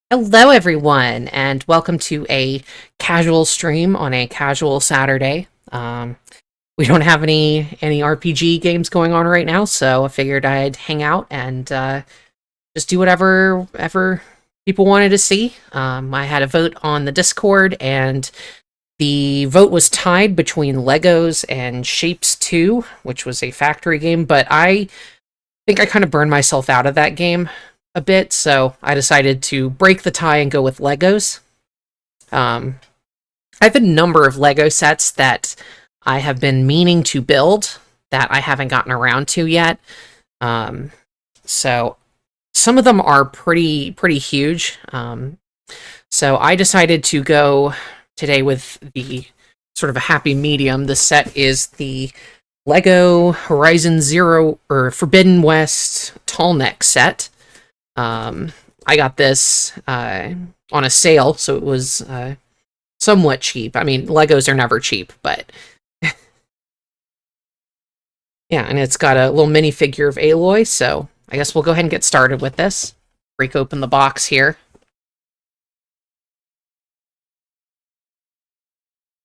Hello, everyone, and welcome to a casual stream on a casual Saturday. We don't have any RPG games going on right now, so I figured I'd hang out and just do whatever people wanted to see. I had a vote on the Discord, and the vote was tied between Legos and Shapes 2, which was a factory game, but I think I kind of burned myself out of that game a bit, so I decided to break the tie and go with Legos. I have a number of Lego sets that I have been meaning to build that I haven't gotten around to yet. So some of them are pretty huge. So I decided to go today with the sort of a happy medium. The set is the Lego Horizon Zero or Forbidden West Tallneck set. I got this on a sale, so it was somewhat cheap. I mean, Legos are never cheap, but yeah, and it's got a little minifigure of Aloy, so I guess we'll go ahead and get started with this. Break open the box here.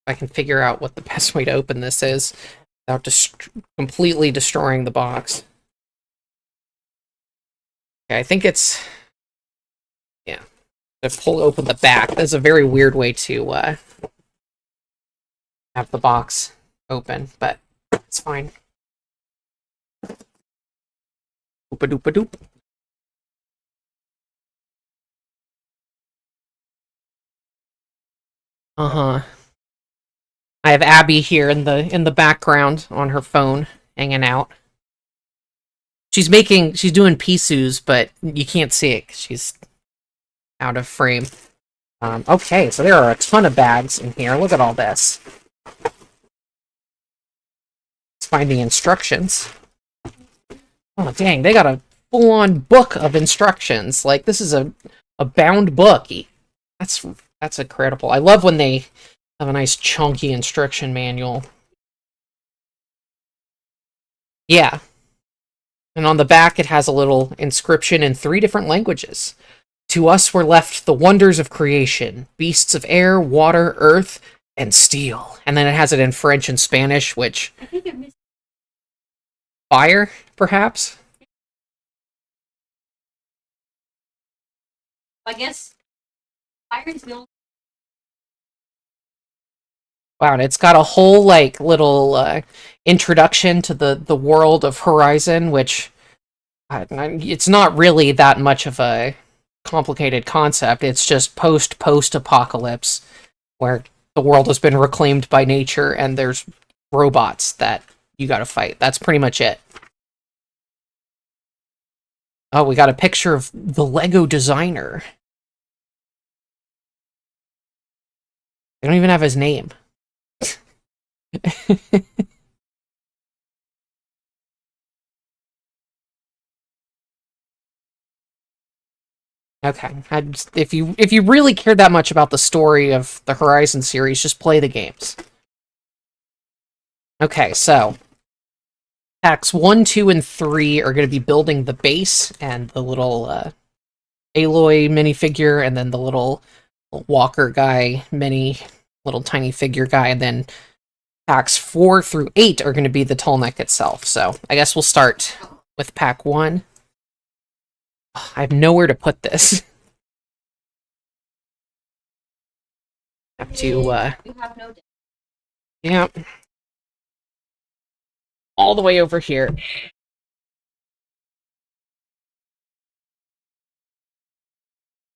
If I can figure out what the best way to open this is without completely destroying the box. Okay, I think it's... yeah. To pull open the back. That's a very weird way to have the box open, but it's fine. Oopa-doopa-doop. Uh-huh. I have Abby here in the background on her phone, hanging out. She's doing Pissus, but you can't see it 'cause she's out of frame. Okay, so there are a ton of bags in here. Look at all this. Let's find the instructions. Oh, dang, they got a full-on book of instructions. Like, this is a bound book. That's incredible. I love when they have a nice chunky instruction manual. Yeah. And on the back, it has a little inscription in 3 different languages. To us were left the wonders of creation, beasts of air, water, earth, and steel. And then it has it in French and Spanish, which... I think I missed. Fire, perhaps? I guess fire is the only. Wow, and it's got a whole, like, little introduction to the world of Horizon, which... it's not really that much of a complicated concept. It's just post-apocalypse, where the world has been reclaimed by nature and there's robots that you gotta fight. That's pretty much it. Oh, we got a picture of the Lego designer. They don't even have his name. Okay, if you really care that much about the story of the Horizon series, just play the games. Okay, so packs 1, 2, and 3 are going to be building the base and the little Aloy minifigure, and then the little Walker guy, little tiny figure guy, and then packs 4 through 8 are going to be the Tallneck itself. So I guess we'll start with pack 1. I have nowhere to put this. Have to, You have no. yeah. All the way over here.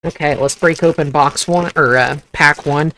Okay, let's break open box 1, or pack 1.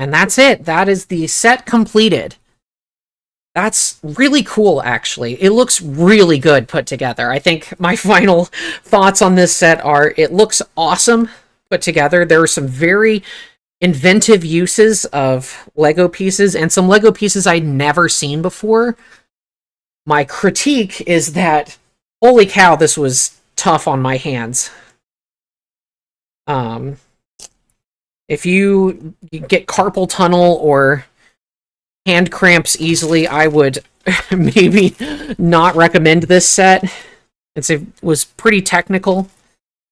And that's it. That is the set completed. That's really cool, actually. It looks really good put together. I think my final thoughts on this set are it looks awesome put together. There are some very inventive uses of Lego pieces and some Lego pieces I'd never seen before. My critique is that, holy cow, this was tough on my hands. If you get carpal tunnel or hand cramps easily, I would maybe not recommend this set. It was pretty technical,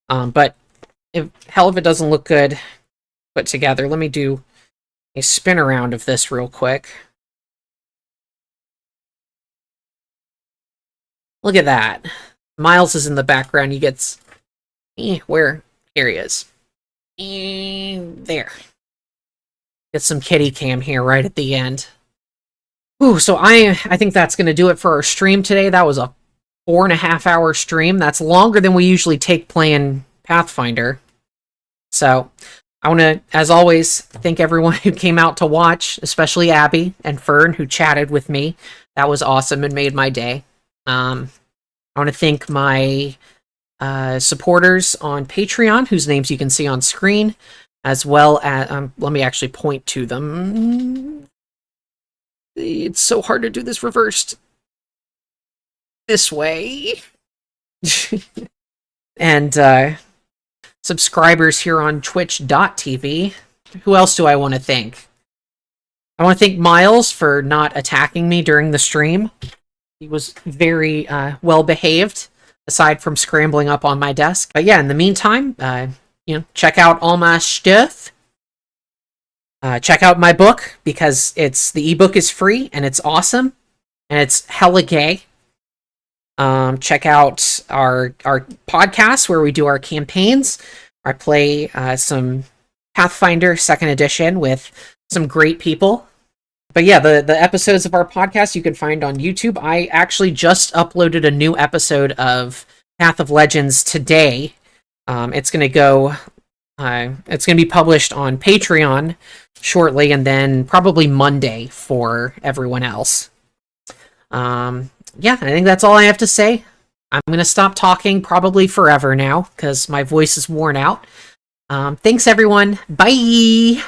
but hell if it doesn't look good put together. Let me do a spin around of this real quick. Look at that. Miles is in the background. He gets... where? Here he is. There. Get some kitty cam here right at the end. Ooh, so I think that's going to do it for our stream today. That was a 4.5-hour stream. That's longer than we usually take playing Pathfinder. So I want to, as always, thank everyone who came out to watch, especially Abby and Fern, who chatted with me. That was awesome and made my day. I want to thank my supporters on Patreon, whose names you can see on screen, as well as, let me actually point to them. It's so hard to do this reversed. This way. And subscribers here on twitch.tv. Who else do I want to thank? I want to thank Miles for not attacking me during the stream. He was very well behaved, aside from scrambling up on my desk. But yeah, in the meantime, check out all my stuff. Check out my book, because the ebook is free and it's awesome and it's hella gay. Check out our podcast where we do our campaigns. I play some Pathfinder 2nd edition with some great people. But yeah, the episodes of our podcast you can find on YouTube. I actually just uploaded a new episode of Path of Legends today. It's going to be published on Patreon shortly, and then probably Monday for everyone else. Yeah, I think that's all I have to say. I'm going to stop talking probably forever now, because my voice is worn out. Thanks, everyone. Bye!